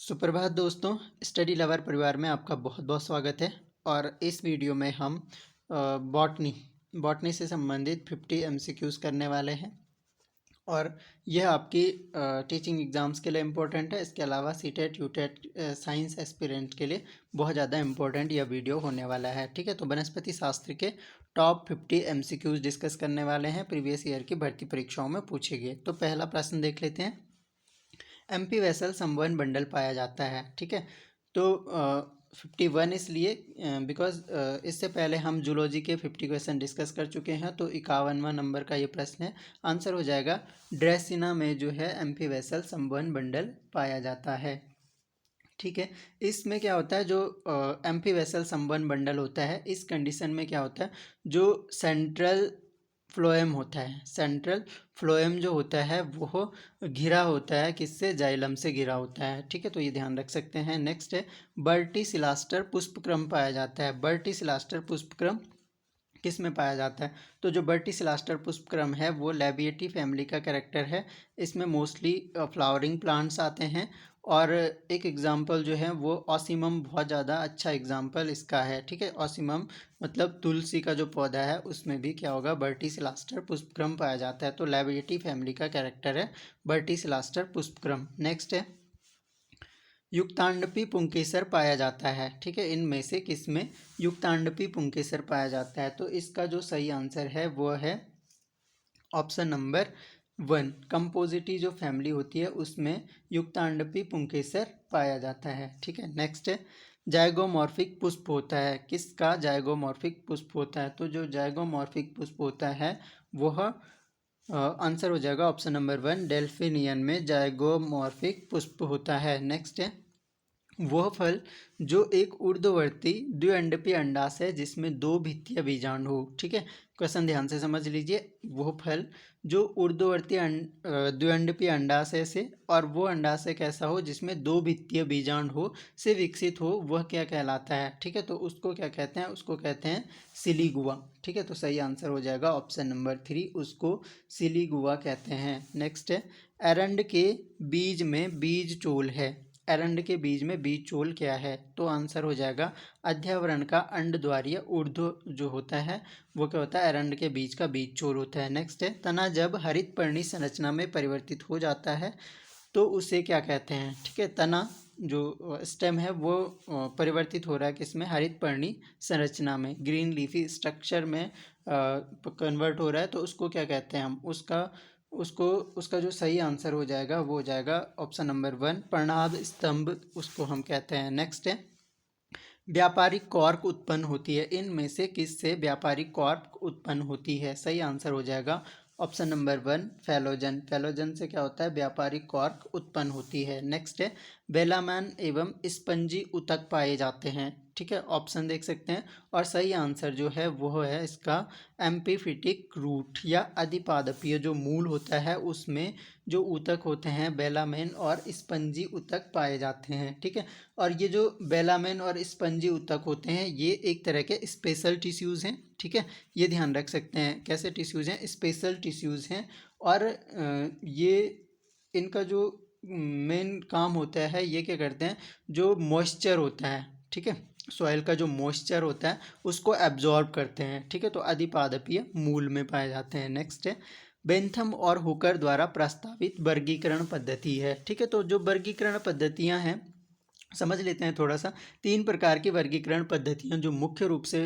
सुप्रभात दोस्तों, study lover परिवार में आपका बहुत बहुत स्वागत है। और इस वीडियो में हम बॉटनी बॉटनी से संबंधित 50 एमसीक्यूज़ करने वाले हैं। और यह आपकी टीचिंग एग्ज़ाम्स के लिए इम्पोर्टेंट है। इसके अलावा सीटेट यूटेट साइंस एस्पिरेंट के लिए बहुत ज़्यादा इम्पोर्टेंट यह वीडियो होने वाला है। ठीक है, तो वनस्पति शास्त्र के टॉप 50 एमसीक्यूज़ डिस्कस करने वाले हैं, प्रीवियस ईयर की भर्ती परीक्षाओं में पूछे गए। तो पहला प्रश्न देख लेते हैं। एमपी वैसल संवहन बंडल पाया जाता है। ठीक है, तो 51 इसलिए बिकॉज इससे पहले हम जूलॉजी के 50 क्वेश्चन डिस्कस कर चुके हैं। तो 51वां नंबर का ये प्रश्न है, आंसर हो जाएगा ड्रेसिना में जो है एमपी वैसल संवहन बंडल पाया जाता है। ठीक है, इसमें क्या होता है, जो एमपी वैसल संवहन बंडल होता है, इस कंडीशन में क्या होता है, जो सेंट्रल फ्लोएम होता है, सेंट्रल फ्लोएम जो होता है वो घिरा होता है, किससे, जाइलम से घिरा होता है। ठीक है, तो ये ध्यान रख सकते हैं। नेक्स्ट है बर्टीसिलास्टर पुष्पक्रम पाया जाता है। बर्टीसिलास्टर पुष्पक्रम किस में पाया जाता है, तो जो बर्टीसिलास्टर पुष्पक्रम है वो लैबिएटी फैमिली का कैरेक्टर है। इसमें मोस्टली फ्लावरिंग प्लांट्स आते हैं। और एक एग्जाम्पल जो है वो ऑसिमम बहुत ज़्यादा अच्छा एग्जाम्पल इसका है। ठीक है, ऑसिमम मतलब तुलसी का जो पौधा है उसमें भी क्या होगा, बर्टीसिलास्टर पुष्पक्रम पाया जाता है। तो लैबिएटी फैमिली का कैरेक्टर है बर्टीसिलास्टर पुष्पक्रम। नेक्स्ट है युक्तांडपी पुंकेसर पाया जाता है। ठीक है, इनमें से किस में युक्तांडपी पुंकेसर पाया जाता है, तो इसका जो सही आंसर है वो है ऑप्शन नंबर 1। कंपोजिटी जो फैमिली होती है उसमें युक्तांडपी पुंकेसर पाया जाता है। ठीक है, नेक्स्ट है जाइगोमॉर्फिक पुष्प होता है। किसका जाइगोमॉर्फिक पुष्प होता है, तो जो जाइगोमॉर्फिक पुष्प होता है वह आंसर हो जाएगा ऑप्शन नंबर 1, डेल्फिनियन में जाइगोमॉर्फिक पुष्प होता है। नेक्स्ट है वह फल जो एक ऊर्ध्ववर्ती द्विअंडपी अंडाशय है जिसमें दो भित्तीय बीजाणु हो। ठीक है, क्वेश्चन ध्यान से समझ लीजिए। वह फल जो ऊर्ध्ववर्ती द्विअंडपी अंडाशय से, और वो अंडाशय कैसा हो जिसमें दो भित्तीय बीजाणु हो, से विकसित हो, वह क्या कहलाता है। ठीक है, तो उसको क्या कहते हैं, उसको कहते हैं सिलीगुआ। ठीक है, तो सही आंसर हो जाएगा ऑप्शन नंबर 3, उसको सिलीगुआ कहते हैं। नेक्स्ट है एरंड के बीज में बीज चोल है। एरंड के बीज में बीज चोल क्या है, तो आंसर हो जाएगा अध्यावरण का अंडद्वारीय ऊर्ध्व जो होता है वो क्या होता है, एरंड के बीज का बीज चोल होता है। नेक्स्ट है तना जब हरित पर्णी संरचना में परिवर्तित हो जाता है तो उसे क्या कहते हैं। ठीक है, तना जो स्टेम है वो परिवर्तित हो रहा है किसमें, हरित पर्णी संरचना में, ग्रीन लीफी स्ट्रक्चर में कन्वर्ट हो रहा है, तो उसको क्या कहते हैं हम, उसका जो सही आंसर हो जाएगा वो हो जाएगा ऑप्शन नंबर 1, पर्णाभ स्तंभ उसको हम कहते हैं। नेक्स्ट है व्यापारिक कॉर्क उत्पन्न होती है। इनमें से किससे व्यापारिक कॉर्क उत्पन्न होती है, सही आंसर हो जाएगा ऑप्शन नंबर 1, फैलोजन। फैलोजन से क्या होता है, व्यापारिक कॉर्क उत्पन्न होती है। नेक्स्ट है बेलामैन एवं स्पंजी ऊतक पाए जाते हैं। ठीक है, ऑप्शन देख सकते हैं, और सही आंसर जो है वो है इसका एम्पीफिटिक रूट या अधिपादपीय जो मूल होता है उसमें जो ऊतक होते हैं बेलामेन और स्पंजी ऊतक पाए जाते हैं। ठीक है, और ये जो बेलामेन और स्पंजी ऊतक होते हैं ये एक तरह के स्पेशल टिश्यूज़ हैं। ठीक है, ये ध्यान रख सकते हैं, कैसे टिश्यूज़ हैं, स्पेशल टिश्यूज़ हैं। और ये इनका जो मेन काम होता है, ये क्या करते हैं, जो मॉइस्चर होता है, ठीक है, सॉइल का जो मॉइस्चर होता है उसको एब्जॉर्ब करते हैं। ठीक है, तो अधिपादपीय मूल में पाए जाते हैं। नेक्स्ट है बेंथम और हुकर द्वारा प्रस्तावित वर्गीकरण पद्धति है। ठीक है, तो जो वर्गीकरण पद्धतियां हैं समझ लेते हैं थोड़ा सा। 3 प्रकार की वर्गीकरण पद्धतियां जो मुख्य रूप से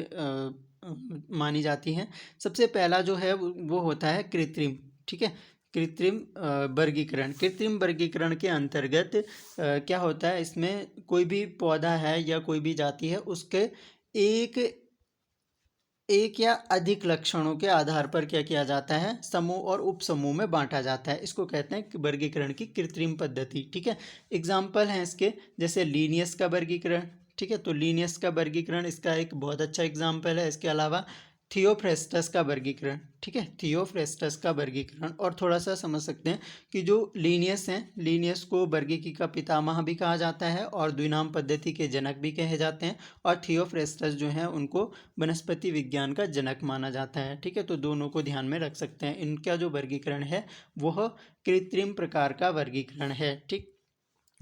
मानी जाती हैं। सबसे पहला जो है वो होता है कृत्रिम। ठीक है, कृत्रिम वर्गीकरण। कृत्रिम वर्गीकरण के अंतर्गत क्या होता है, इसमें कोई भी पौधा है या कोई भी जाति है उसके एक या अधिक लक्षणों के आधार पर क्या किया जाता है, समूह और उपसमूह में बांटा जाता है। इसको कहते हैं वर्गीकरण की कृत्रिम पद्धति। ठीक है, एग्जाम्पल हैं इसके, जैसे लीनियस का वर्गीकरण। ठीक है, तो लीनियस का वर्गीकरण इसका एक बहुत अच्छा एग्जाम्पल है। इसके अलावा थियोफ्रेस्टस का वर्गीकरण। ठीक है, थियोफ्रेस्टस का वर्गीकरण। और थोड़ा सा समझ सकते हैं कि जो लीनियस हैं, लीनियस को वर्गीकी का पितामह भी कहा जाता है और द्विनाम पद्धति के जनक भी कहे जाते हैं। और थियोफ्रेस्टस जो हैं उनको वनस्पति विज्ञान का जनक माना जाता है। ठीक है, तो दोनों को ध्यान में रख सकते हैं। इनका जो वर्गीकरण है वह कृत्रिम प्रकार का वर्गीकरण है। ठीक,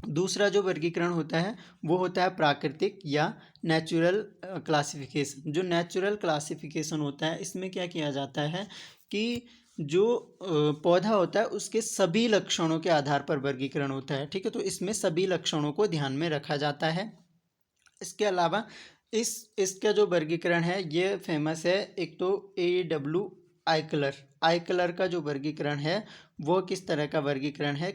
दूसरा जो वर्गीकरण होता है वो होता है प्राकृतिक या नेचुरल क्लासिफिकेशन। जो नेचुरल क्लासिफिकेशन होता है इसमें क्या किया जाता है कि जो पौधा होता है उसके सभी लक्षणों के आधार पर वर्गीकरण होता है, ठीक है। तो इसमें सभी लक्षणों को ध्यान में रखा जाता है। इसके अलावा इसका जो वर्गीकरण है ये फेमस है। एक तो AW आइकलर का जो वर्गीकरण है वो किस तरह का वर्गीकरण है,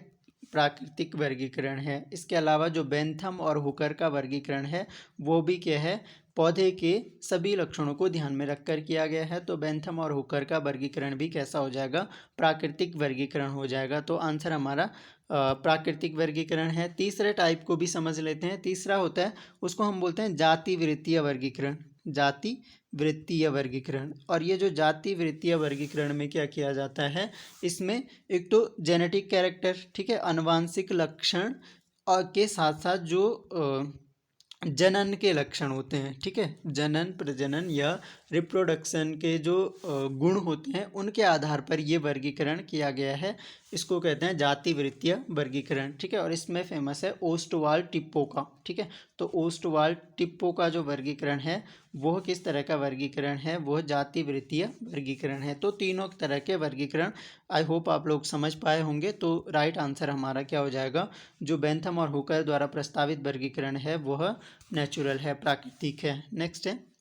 प्राकृतिक वर्गीकरण है। इसके अलावा जो बेंथम और हुकर का वर्गीकरण है वो भी क्या है, पौधे के सभी लक्षणों को ध्यान में रखकर किया गया है। तो बेंथम और हुकर का वर्गीकरण भी कैसा हो जाएगा, प्राकृतिक वर्गीकरण हो जाएगा। तो आंसर हमारा प्राकृतिक वर्गीकरण है। तीसरे टाइप को भी समझ लेते हैं। तीसरा होता है उसको हम बोलते हैं जाति वृत्तीय वर्गीकरण, जाति वृत्तीय वर्गीकरण। और ये जो जाति वृत्तीय वर्गीकरण में क्या किया जाता है, इसमें एक तो जेनेटिक कैरेक्टर, ठीक है, आनुवांशिक लक्षण और के साथ साथ जो जनन के लक्षण होते हैं, ठीक है, जनन प्रजनन या रिप्रोडक्शन के जो गुण होते हैं उनके आधार पर ये वर्गीकरण किया गया है। इसको कहते हैं जाति वृत्तीय वर्गीकरण, ठीक है। और इसमें फेमस है ओस्टवाल्ड टिप्पो का, ठीक है। तो ओस्टवाल्ड टिप्पो का जो वर्गीकरण है वह किस तरह का वर्गीकरण है, वह जाति वृत्तीय वर्गीकरण है। तो तीनों तरह के वर्गीकरण आई होप आप लोग समझ पाए होंगे। तो राइट आंसर हमारा क्या हो जाएगा, जो बेंथम और हुकर द्वारा प्रस्तावित वर्गीकरण है वह नेचुरल है, प्राकृतिक है। नेक्स्ट है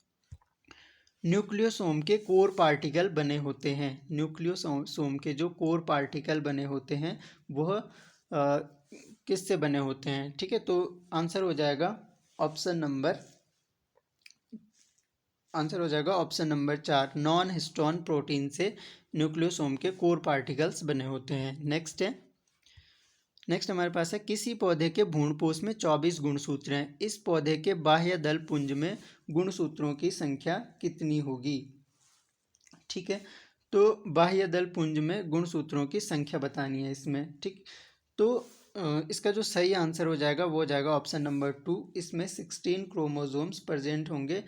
न्यूक्लियोसोम के कोर पार्टिकल बने होते हैं। न्यूक्लियोसोम के जो कोर पार्टिकल बने होते हैं वह किससे बने होते हैं, ठीक है। तो आंसर हो जाएगा option number 4, non histone protein से न्यूक्लियोसोम के कोर पार्टिकल्स बने होते हैं। नेक्स्ट हमारे पास है किसी पौधे के भ्रूणपोष में 24 गुणसूत्र हैं। इस पौधे के बाह्य दल पुंज में गुणसूत्रों की संख्या कितनी होगी, ठीक है। तो बाह्य दल पुंज में गुणसूत्रों की संख्या बतानी है इसमें, ठीक। तो इसका जो सही आंसर हो जाएगा वो हो जाएगा ऑप्शन नंबर 2। इसमें 16 क्रोमोसोम्स प्रेजेंट होंगे।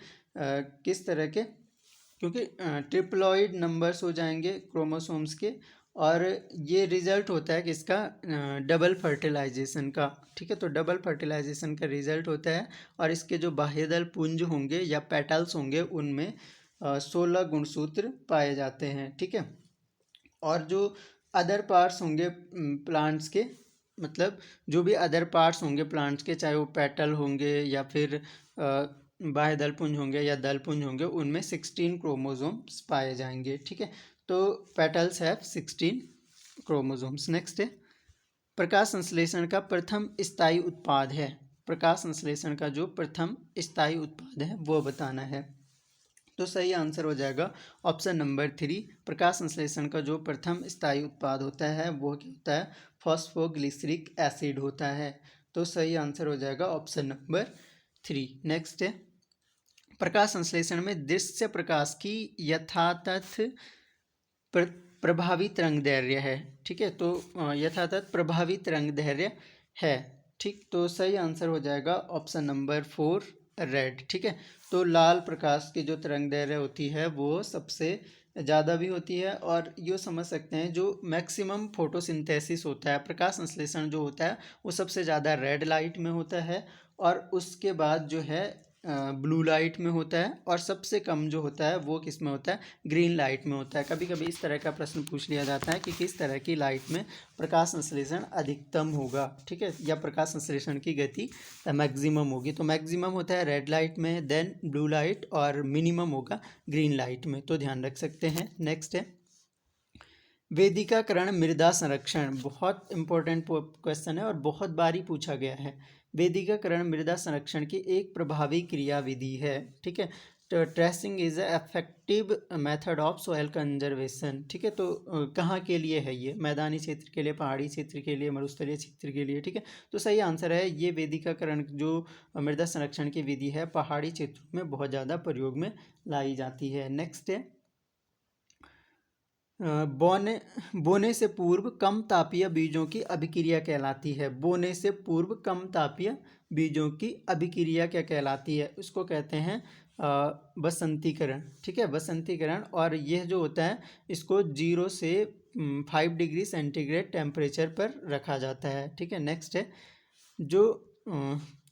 किस तरह के, क्योंकि ट्रिप्लॉइड नंबर्स हो जाएंगे क्रोमोसोम्स के, और ये रिजल्ट होता है किसका, डबल फर्टिलाइजेशन का, ठीक है। तो डबल फर्टिलाइजेशन का रिजल्ट होता है। और इसके जो बाह्यदल पुंज होंगे या पेटल्स होंगे उनमें 16 गुणसूत्र पाए जाते हैं, ठीक है। और जो अदर पार्ट्स होंगे प्लांट्स के, मतलब जो भी अदर पार्ट्स होंगे प्लांट्स के, चाहे वो पेटल होंगे या फिर बाह्य दलपुंज होंगे या दलपुंज होंगे, उनमें 16 क्रोमोसोम्स पाए जाएंगे, ठीक है। तो पेटल्स हैव 16 क्रोमोसोम्स। नेक्स्ट है प्रकाश संश्लेषण का प्रथम स्थायी उत्पाद है। प्रकाश संश्लेषण का जो प्रथम स्थायी उत्पाद है वो बताना है। तो सही आंसर हो जाएगा ऑप्शन नंबर 3। प्रकाश संश्लेषण का जो प्रथम स्थायी उत्पाद होता है वो क्या होता है, फॉस्फोग्लिसरिक एसिड होता है। तो सही आंसर हो जाएगा ऑप्शन नंबर 3। नेक्स्ट है प्रकाश संश्लेषण में दृश्य प्रकाश की यथातथ प्रभावी तरंगदैर्घ्य है, ठीक है। तो यथातथ प्रभावी तरंगदैर्घ्य है, ठीक। तो सही आंसर हो जाएगा ऑप्शन नंबर 4 रेड, ठीक है। तो लाल प्रकाश की जो तरंगदैर्घ्य होती है वो सबसे ज़्यादा भी होती है, और ये समझ सकते हैं जो मैक्सिमम फोटोसिंथेसिस होता है, प्रकाश संश्लेषण जो होता है वो सबसे ज़्यादा रेड लाइट में होता है, और उसके बाद जो है ब्लू लाइट में होता है, और सबसे कम जो होता है वो किस में होता है, ग्रीन लाइट में होता है। कभी कभी इस तरह का प्रश्न पूछ लिया जाता है कि किस तरह की लाइट में प्रकाश संश्लेषण अधिकतम होगा, ठीक है, या प्रकाश संश्लेषण की गति मैक्सिमम होगी। तो मैक्सिमम होता है रेड लाइट में, देन ब्लू लाइट, और मिनिमम होगा ग्रीन लाइट में। तो ध्यान रख सकते हैं। नेक्स्ट है वेदिकाकरण मृदा संरक्षण, बहुत इंपॉर्टेंट क्वेश्चन है और बहुत बार ही पूछा गया है। वेदिकाकरण मृदा संरक्षण की एक प्रभावी क्रियाविधि है, ठीक है। तो tracing is effective method of soil conservation, ठीक है। तो कहाँ के लिए है ये, मैदानी क्षेत्र के लिए, पहाड़ी क्षेत्र के लिए, मरुस्थलीय क्षेत्र के लिए, ठीक है। तो सही आंसर है ये वेदिकाकरण जो मृदा संरक्षण की विधि है पहाड़ी क्षेत्रों में बहुत ज़्यादा प्रयोग में लाई जाती है। नेक्स्ट है बोने से पूर्व कम तापीय बीजों की अभिक्रिया कहलाती है। बोने से पूर्व कम तापीय बीजों की अभिक्रिया क्या कहलाती है, उसको कहते हैं बसंतीकरण, ठीक है, बसंतीकरण। और यह जो होता है इसको 0 से 5 डिग्री सेंटीग्रेड टेम्परेचर पर रखा जाता है, ठीक है। नेक्स्ट है जो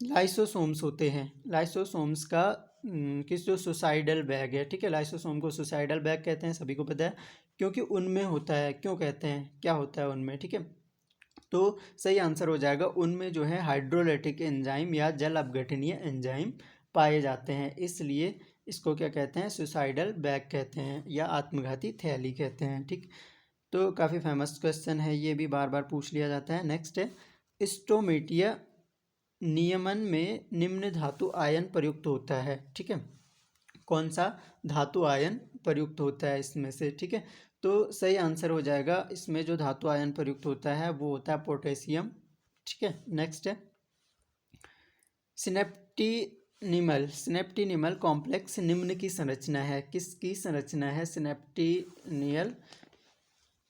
लाइसोसोम्स होते हैं, लाइसोसोम्स का किस जो सुसाइडल बैग है, ठीक है, लाइसोसोम को सुसाइडल बैग कहते हैं, सभी को पता है, क्योंकि उनमें होता है, क्यों कहते हैं, क्या होता है उनमें, ठीक है। तो सही आंसर हो जाएगा, उनमें जो है हाइड्रोलाइटिक एंजाइम या जल अपघटनीय एंजाइम पाए जाते हैं, इसलिए इसको क्या कहते हैं, सुसाइडल बैग कहते हैं या आत्मघाती थैली कहते हैं, ठीक। तो काफ़ी फेमस क्वेश्चन है, ये भी बार बार पूछ लिया जाता है। नेक्स्ट है, स्टोमेटिया नियमन में निम्न धातु आयन प्रयुक्त होता है, ठीक है, कौन सा धातु आयन प्रयुक्त होता है इसमें से, ठीक है। तो सही आंसर हो जाएगा, इसमें जो धातु आयन प्रयुक्त होता है वो होता है पोटेशियम, ठीक है। नेक्स्ट है, सिनेप्टिनिमल, सिनेप्टिनिमल कॉम्प्लेक्स निम्न की संरचना है, किसकी संरचना है, सिनेप्टिनियल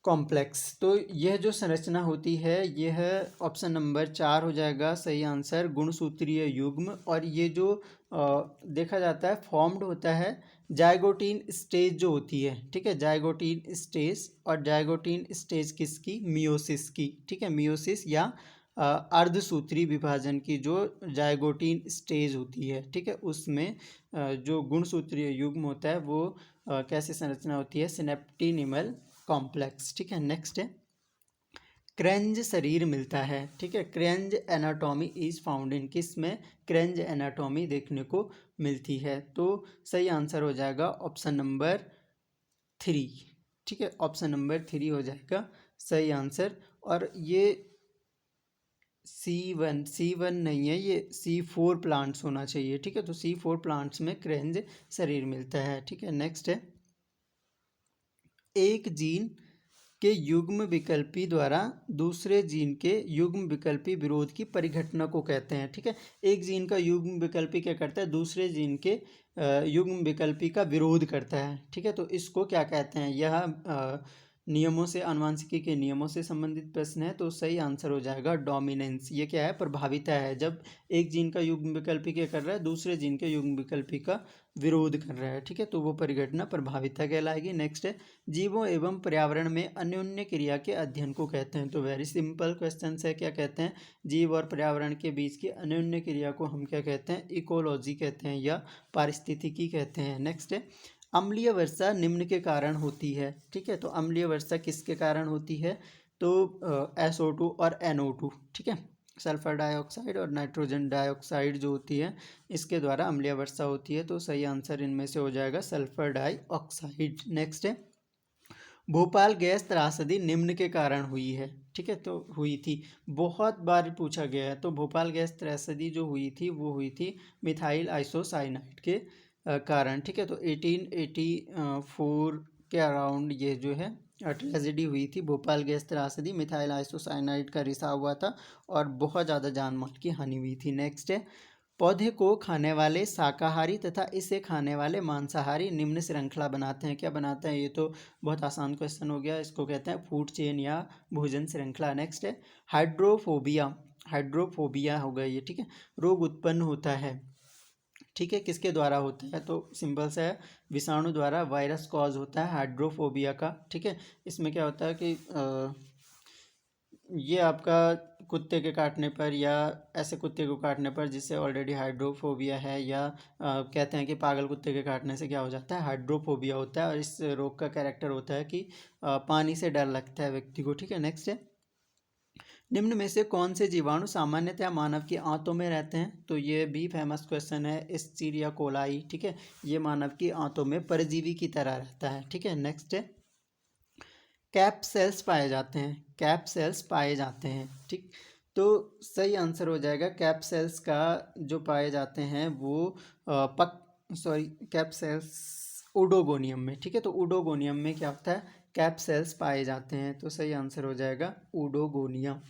कॉम्प्लेक्स। तो यह जो संरचना होती है, यह ऑप्शन नंबर 4 हो जाएगा सही आंसर, गुणसूत्रीय युग्म। और ये जो देखा जाता है फॉर्म्ड होता है जाइगोटीन स्टेज जो होती है, ठीक है, जाइगोटीन स्टेज, और जाइगोटीन स्टेज किसकी, मियोसिस की, ठीक है, मियोसिस या अर्धसूत्री विभाजन की जो जाइगोटीन स्टेज होती है, ठीक है, उसमें जो गुणसूत्रीय युग्म होता है वो कैसी संरचना होती है, सिनेप्टिनिमल कॉम्प्लेक्स, ठीक है। नेक्स्ट है, क्रेंज शरीर मिलता है, ठीक है, क्रेंज एनाटॉमी इज फाउंड इन, किस में क्रेंज एनाटॉमी देखने को मिलती है। तो सही आंसर हो जाएगा ऑप्शन नंबर 3, ठीक है, ऑप्शन नंबर 3 हो जाएगा सही आंसर। और ये C1 नहीं है, ये C4 प्लांट्स होना चाहिए, ठीक है, तो C4 प्लांट्स में क्रेंज शरीर मिलता है, ठीक है। नेक्स्ट है, एक जीन के युग्म विकल्पी द्वारा दूसरे जीन के युग्म विकल्पी विरोध की परिघटना को कहते हैं, ठीक है। एक जीन का युग्म विकल्पी क्या करता है, दूसरे जीन के युग्म विकल्पी का विरोध करता है, ठीक है, तो इसको क्या कहते हैं, यह नियमों से, आनुवंशिकी के नियमों से संबंधित प्रश्न है, तो सही आंसर हो जाएगा डोमिनेंस। ये क्या है, प्रभाविता है, जब एक जीन का युग्म विकल्पी क्या कर रहा है, दूसरे जीन के युग्म विकल्पी का विरोध कर रहा है, ठीक है, तो वो परिघटना प्रभाविता कहलाएगी। नेक्स्ट है, जीवों एवं पर्यावरण में अन्योन्य क्रिया के अध्ययन को कहते हैं, तो वेरी सिंपल क्वेश्चन है, क्या कहते हैं, जीव और पर्यावरण के बीच की अन्योन्य क्रिया को हम क्या कहते हैं, इकोलॉजी कहते हैं या पारिस्थितिकी कहते हैं। नेक्स्ट है, अम्लीय वर्षा निम्न के कारण होती है, ठीक है, तो अम्लीय वर्षा किसके कारण होती है, तो SO2 और NO2, ठीक है, सल्फर डाइऑक्साइड और नाइट्रोजन डाइऑक्साइड जो होती है, इसके द्वारा अम्लीय वर्षा होती है, तो सही आंसर इनमें से हो जाएगा सल्फर डाइऑक्साइड। नेक्स्ट है, भोपाल गैस त्रासदी निम्न के कारण हुई है, ठीक है, तो हुई थी, बहुत बार पूछा गया है, तो भोपाल गैस त्रासदी जो हुई थी वो हुई थी मिथाइल आइसोसाइनाइड के कारण, ठीक है, तो 1884 के अराउंड ये जो है ट्रेजेडी हुई थी, भोपाल गैस त्रासदी, मिथाइल आइसोसाइनाइड का रिसाव हुआ था और बहुत ज़्यादा जान माल की हानि हुई थी। नेक्स्ट है, पौधे को खाने वाले शाकाहारी तथा इसे खाने वाले मांसाहारी निम्न श्रृंखला बनाते हैं, क्या बनाते हैं, ये तो बहुत आसान क्वेश्चन हो गया, इसको कहते हैं फूड चेन या भोजन श्रृंखला। नेक्स्ट है, हाइड्रोफोबिया, हाइड्रोफोबिया होगा ये, ठीक है, रोग उत्पन्न होता है, ठीक है, किसके द्वारा होता है, तो सिंपल सा है, विषाणु द्वारा, वायरस कॉज होता है हाइड्रोफोबिया का, ठीक है। इसमें क्या होता है कि ये आपका कुत्ते के काटने पर या ऐसे कुत्ते को काटने पर जिससे ऑलरेडी हाइड्रोफोबिया है, या कहते हैं कि पागल कुत्ते के काटने से क्या हो जाता है, हाइड्रोफोबिया होता है, और इस रोग का कैरेक्टर होता है कि पानी से डर लगता है व्यक्ति को, ठीक है। नेक्स्ट है, निम्न में से कौन से जीवाणु सामान्यतः मानव की आंतों में रहते हैं, तो ये भी फेमस क्वेश्चन है, एस्चेरिचिया कोलाई, ठीक है, ये मानव की आंतों में परजीवी की तरह रहता है, ठीक है। नेक्स्ट है, कैप सेल्स पाए जाते हैं, कैप सेल्स पाए जाते हैं, ठीक, तो सही आंसर हो जाएगा, कैप सेल्स का जो पाए जाते हैं वो कैप सेल्स उडोगोनियम में, ठीक है, तो उडोगोनियम में क्या होता है, कैप सेल्स पाए जाते हैं, तो सही आंसर हो जाएगा उडोगोनियम।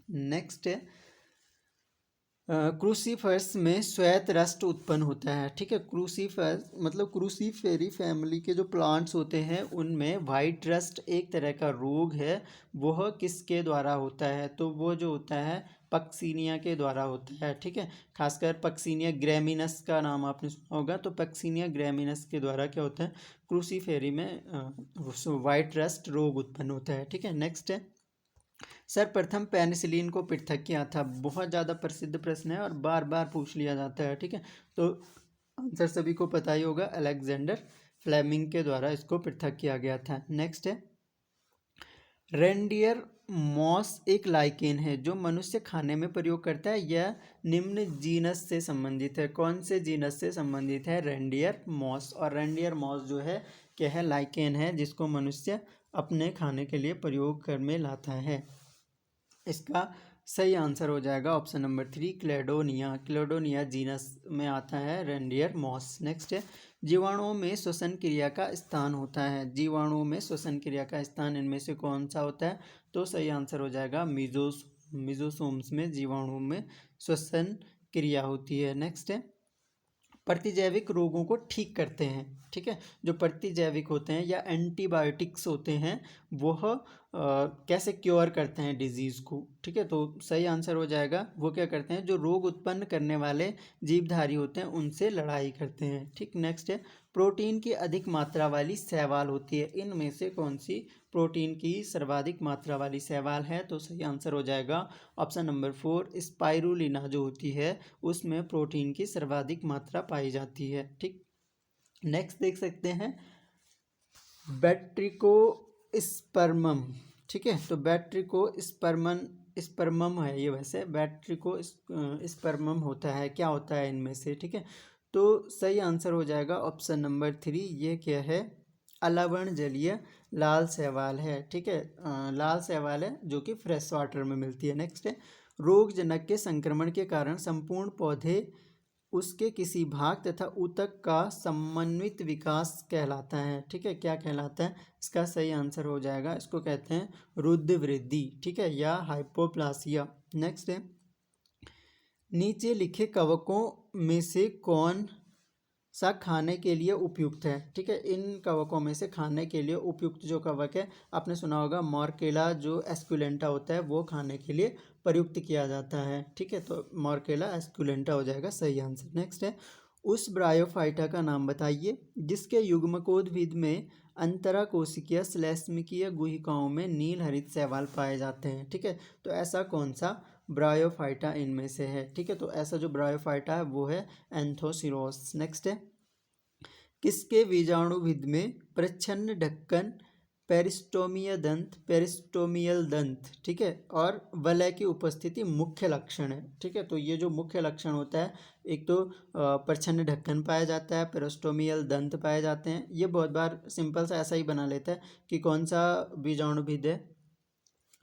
नेक्स्ट है, क्रूसीफर्स में श्वेत रस्ट उत्पन्न होता है, ठीक है, क्रूसीफर्स मतलब क्रूसीफेरी फैमिली के जो प्लांट्स होते हैं उनमें वाइट रस्ट एक तरह का रोग है, वह किसके द्वारा होता है, तो वो जो होता है पक्सीनिया के द्वारा होता है, ठीक है, खासकर पक्सीनिया ग्रैमिनस का नाम आपने सुना होगा, तो पक्सीनिया ग्रैमिनस के द्वारा क्या होता है, क्रूसीफेरी में वाइट रस्ट रोग उत्पन्न होता है, ठीक है। नेक्स्ट है, सर्वप्रथम पेनिसिलिन को पृथक किया था। बहुत ज़्यादा प्रसिद्ध प्रश्न है और बार बार पूछ लिया जाता है, ठीक है। तो आंसर सभी को पता ही होगा, अलेक्जेंडर फ्लेमिंग के द्वारा इसको पृथक किया गया था। नेक्स्ट है, रेनडियर मॉस एक लाइकेन है जो मनुष्य खाने में प्रयोग करता है। यह निम्न जीनस से संबंधित है। कौन से जीनस से संबंधित है? Reindeer moss. और रेनडियर मॉस जो है क्या है? लाइकेन है जिसको मनुष्य अपने खाने के लिए प्रयोग कर में लाता है। इसका सही आंसर हो जाएगा ऑप्शन नंबर 3, क्लेडोनिया। क्लेडोनिया जीनस में आता है रेनडियर मॉस। नेक्स्ट है, जीवाणुओं में श्वसन क्रिया का स्थान होता है। जीवाणुओं में श्वसन क्रिया का स्थान इनमें से कौन सा होता है? तो सही आंसर हो जाएगा मिजोसोम्स में जीवाणुओं में श्वसन क्रिया होती है। नेक्स्ट है, प्रतिजैविक रोगों को ठीक करते हैं, ठीक है। जो प्रतिजैविक होते हैं या एंटीबायोटिक्स होते हैं वह कैसे क्योर करते हैं डिजीज़ को, ठीक है। तो सही आंसर हो जाएगा, वो क्या करते हैं? जो रोग उत्पन्न करने वाले जीवधारी होते हैं उनसे लड़ाई करते हैं, ठीक। नेक्स्ट है, प्रोटीन की अधिक मात्रा वाली शैवाल होती है। इनमें से कौन सी प्रोटीन की सर्वाधिक मात्रा वाली शैवाल है? तो सही आंसर हो जाएगा ऑप्शन नंबर 4, स्पाइरुलिना जो होती है उसमें प्रोटीन की सर्वाधिक मात्रा पाई जाती है, ठीक। नेक्स्ट देख सकते हैं, बैट्रिकोस्पर्मम, ठीक है। तो स्पर्मम है ये, वैसे बैट्रिकोस्पर्मम होता है, क्या होता है इनमें से, ठीक है। तो सही आंसर हो जाएगा ऑप्शन नंबर 3, ये क्या है? अलवण जलीय लाल शैवाल है, ठीक है। लाल शैवाल है जो कि फ्रेश वाटर में मिलती है। नेक्स्ट है, रोगजनक के संक्रमण के कारण संपूर्ण पौधे उसके किसी भाग तथा ऊतक का समन्वित विकास कहलाता है, ठीक है। क्या कहलाता है? इसका सही आंसर हो जाएगा, इसको कहते हैं रुद्र वृद्धि, ठीक है, या हाइपोप्लासिया। नेक्स्ट है, नीचे लिखे कवकों में से कौन सा खाने के लिए उपयुक्त है, ठीक है। इन कवकों में से खाने के लिए उपयुक्त जो कवक है, आपने सुना होगा मॉर्केला जो एस्कुलेंटा होता है वो खाने के लिए प्रयुक्त किया जाता है, ठीक है। तो मॉर्केला एस्कुलेंटा हो जाएगा सही आंसर। नेक्स्ट है, उस ब्रायोफाइटा का नाम बताइए जिसके युग्मकोद्भिद में अंतराकोशिकीय श्लेष्मकीय गुहिकाओं में नील हरित शैवाल पाए जाते हैं, ठीक है। तो ऐसा कौन सा ब्रायोफाइटा इनमें से है, ठीक है। तो ऐसा जो ब्रायोफाइटा है वो है एंथोसिरोस। नेक्स्ट है, किसके बीजाणुभिद में प्रच्छन्न ढक्कन, पेरिस्टोमियल दंत, ठीक है, और वलय की उपस्थिति मुख्य लक्षण है, ठीक है। तो ये जो मुख्य लक्षण होता है, एक तो प्रच्छन्न ढक्कन पाया जाता है, पेरिस्टोमियल दंत पाए जाते हैं। ये बहुत बार सिंपल सा ऐसा ही बना लेता है कि कौन सा बीजाणुभिद है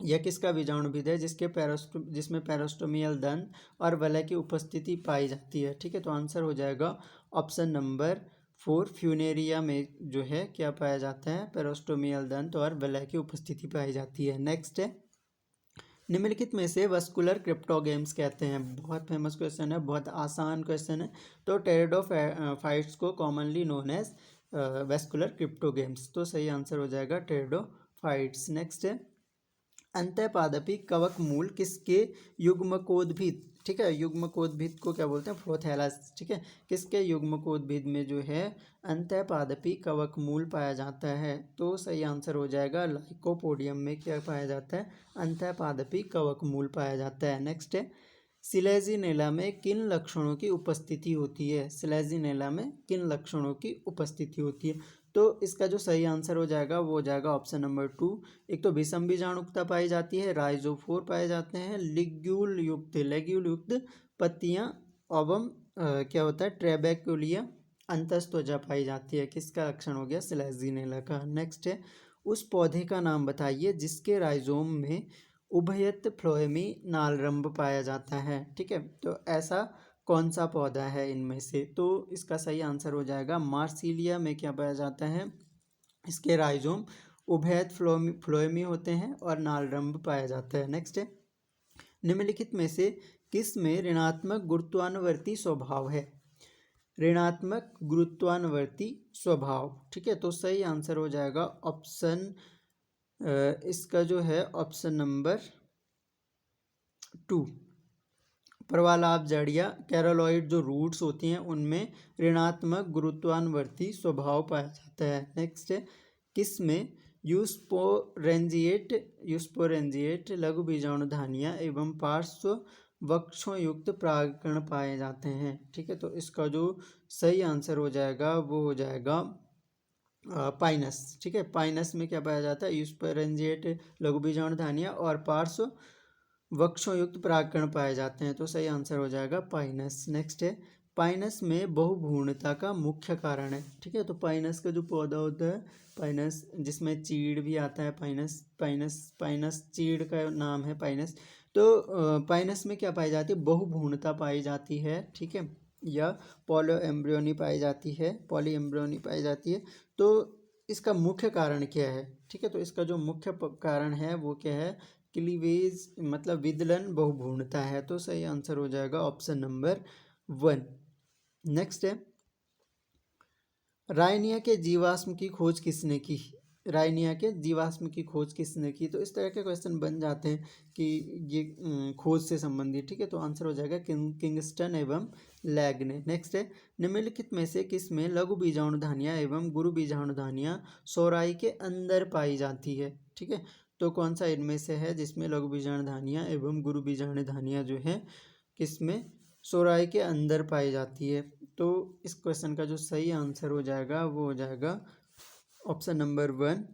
यह किसका बीजाणुभिद है जिसमें पेरिस्टोमियल दंत और वलय की उपस्थिति पाई जाती है, ठीक है। तो आंसर हो जाएगा ऑप्शन नंबर 4, फ्यूनेरिया में जो है क्या पाया जाता है? पेरिस्टोमियल दंत और वलय की उपस्थिति पाई जाती है। नेक्स्ट है, निम्नलिखित में से वस्कुलर क्रिप्टोगेम्स कहते हैं। बहुत फेमस क्वेश्चन है, बहुत आसान क्वेश्चन है। तो टेरिडोफाइट्स को commonly known as vascular cryptogams. तो सही आंसर हो जाएगा टेरिडोफाइट्स। नेक्स्ट है, अंतःपादपी कवक मूल किसके युग्मकोद्भिद, ठीक है। युग्मकोद्भिद को क्या बोलते हैं? प्रोथैलस, ठीक है। किसके युग्मकोद्भिद में जो है अंतःपादपी कवक मूल पाया जाता है? तो सही आंसर हो जाएगा लाइकोपोडियम में क्या पाया जाता है? अंतःपादपी कवक मूल पाया जाता है। नेक्स्ट है, सिलेजिनेला में किन लक्षणों की उपस्थिति होती है? सिलेजिनेला में किन लक्षणों की उपस्थिति होती है? तो इसका जो सही आंसर हो जाएगा वो हो जाएगा ऑप्शन नंबर 2। एक तो विषम बीजाणुकता पाई जाती है, राइजोफोर पाए जाते हैं, लिग्यूल युक्त पत्तियां एवं क्या होता है? ट्रेबेक्युलिया अंतस्त्वचा पाई जाती है। किसका लक्षण हो गया? सिलेजिनेला का। नेक्स्ट है, उस पौधे का नाम बताइए जिसके राइजोम में उभयत फ्लोएमी नालरंभ पाया जाता है, ठीक है। तो ऐसा कौन सा पौधा है इनमें से? तो इसका सही आंसर हो जाएगा मार्सिलिया में क्या पाया जाता है? इसके राइजोम उभयत फ्लोएमी होते हैं और नालरंभ पाया जाता है। नेक्स्ट है, निम्नलिखित में से किस में ऋणात्मक गुरुत्वानुवर्ती स्वभाव है? ऋणात्मक गुरुत्वानुवर्ती स्वभाव, ठीक है। तो सही आंसर हो जाएगा ऑप्शन इसका जो है ऑप्शन नंबर 2, प्रवालाभ जड़ या कैरोलॉइड जो रूट्स होती हैं उनमें ऋणात्मक गुरुत्वानुवर्ती स्वभाव पाया जाता है। नेक्स्ट है, किस में यूस्पोरेंजिएट लघु बीजाणु धानियाँ एवं पार्श्व वक्षों युक्त परागकण पाए जाते हैं। ठीक है, तो इसका जो सही आंसर हो जाएगा वो हो जाएगा पाइनस। ठीक है, पाइनस में क्या पाया जाता है? यूस्पोरेंजिएट लघु बीजाणु धानियाँ और पार्श्व वक्षों युक्त परागकण पाए जाते हैं, तो सही आंसर हो जाएगा पाइनस। नेक्स्ट है, पाइनस में बहुभ्रूणता का मुख्य कारण है। ठीक है, तो पाइनस का जो पौधा होता है पाइनस, जिसमें चीड़ भी आता है, पाइनस चीड़ का नाम है पाइनस। तो पाइनस में क्या पाई जाती है? बहुभ्रूणता पाई जाती है। ठीक है, या पॉलीएम्ब्रियोनी पाई जाती है। तो इसका मुख्य कारण क्या है? ठीक है, तो इसका जो मुख्य कारण है वो क्या है? क्लीवेज मतलब विदलन बहुभ्रूणता है, तो सही आंसर हो जाएगा ऑप्शन नंबर 1। नेक्स्ट है, रायनिया के जीवाश्म की खोज किसने की? तो इस तरह के क्वेश्चन बन जाते हैं कि ये खोज से संबंधित। ठीक है, तो आंसर हो जाएगा किंगस्टन एवं लैग ने। नेक्स्ट है, निम्नलिखित में से किसमें लघु बीजाणु धानियाँ एवं गुरु बीजाणु धानियाँ सौराई के अंदर पाई जाती है? ठीक है, तो कौन सा इनमें से है जिसमें लघु बीजाणु धानियाँ एवं गुरु बीजाणु धानियाँ जो है किसमें सौराई के अंदर पाई जाती है? तो इस क्वेश्चन का जो सही आंसर हो जाएगा वो हो जाएगा ऑप्शन नंबर 1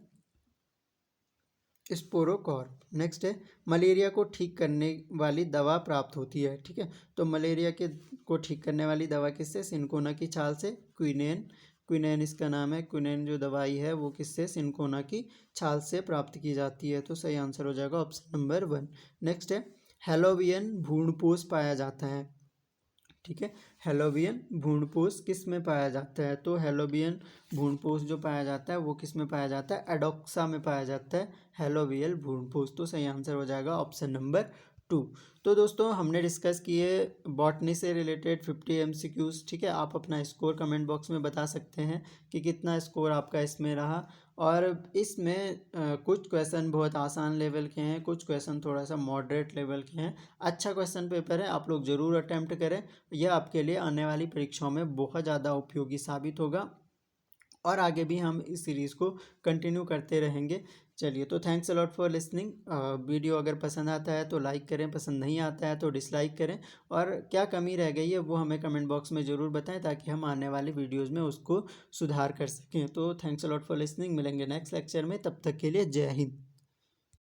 स्पोरोकॉर्प। नेक्स्ट है, मलेरिया को ठीक करने वाली दवा प्राप्त होती है। ठीक है, तो मलेरिया को ठीक करने वाली दवा किससे? सिनकोना की छाल से। क्विनेन इसका नाम है। क्विनेन जो दवाई है वो किससे? सिनकोना की छाल से प्राप्त की जाती है, तो सही आंसर हो जाएगा ऑप्शन नंबर 1। नेक्स्ट है, हेलोवियन भ्रूणपोष पाया जाता है। ठीक है, हेलोवियन भ्रूणपोष किस में पाया जाता है? तो हेलोवियन भ्रूणपोष जो पाया जाता है वो किस में पाया जाता है? एडोक्सा में पाया जाता है हेलोवियल भ्रूणपोष, तो सही आंसर हो जाएगा ऑप्शन नंबर 2। तो दोस्तों हमने डिस्कस किए बॉटनी से रिलेटेड 50 MCQs। ठीक है, आप अपना स्कोर कमेंट बॉक्स में बता सकते हैं कि कितना स्कोर आपका इसमें रहा। और इसमें कुछ क्वेश्चन बहुत आसान लेवल के हैं, कुछ क्वेश्चन थोड़ा सा मॉडरेट लेवल के हैं। अच्छा क्वेश्चन पेपर है, आप लोग ज़रूर अटैम्प्ट करें, यह आपके लिए आने वाली परीक्षाओं में बहुत ज़्यादा उपयोगी साबित होगा। और आगे भी हम इस सीरीज़ को कंटिन्यू करते रहेंगे। चलिए, तो thanks a lot for listening. Video अगर पसंद आता है तो लाइक करें, पसंद नहीं आता है तो डिसलाइक करें, और क्या कमी रह गई है वो हमें कमेंट बॉक्स में ज़रूर बताएं ताकि हम आने वाली वीडियोज़ में उसको सुधार कर सकें। तो थैंक्स अलॉट फॉर लिसनिंग, मिलेंगे नेक्स्ट लेक्चर में, तब तक के लिए जय हिंद।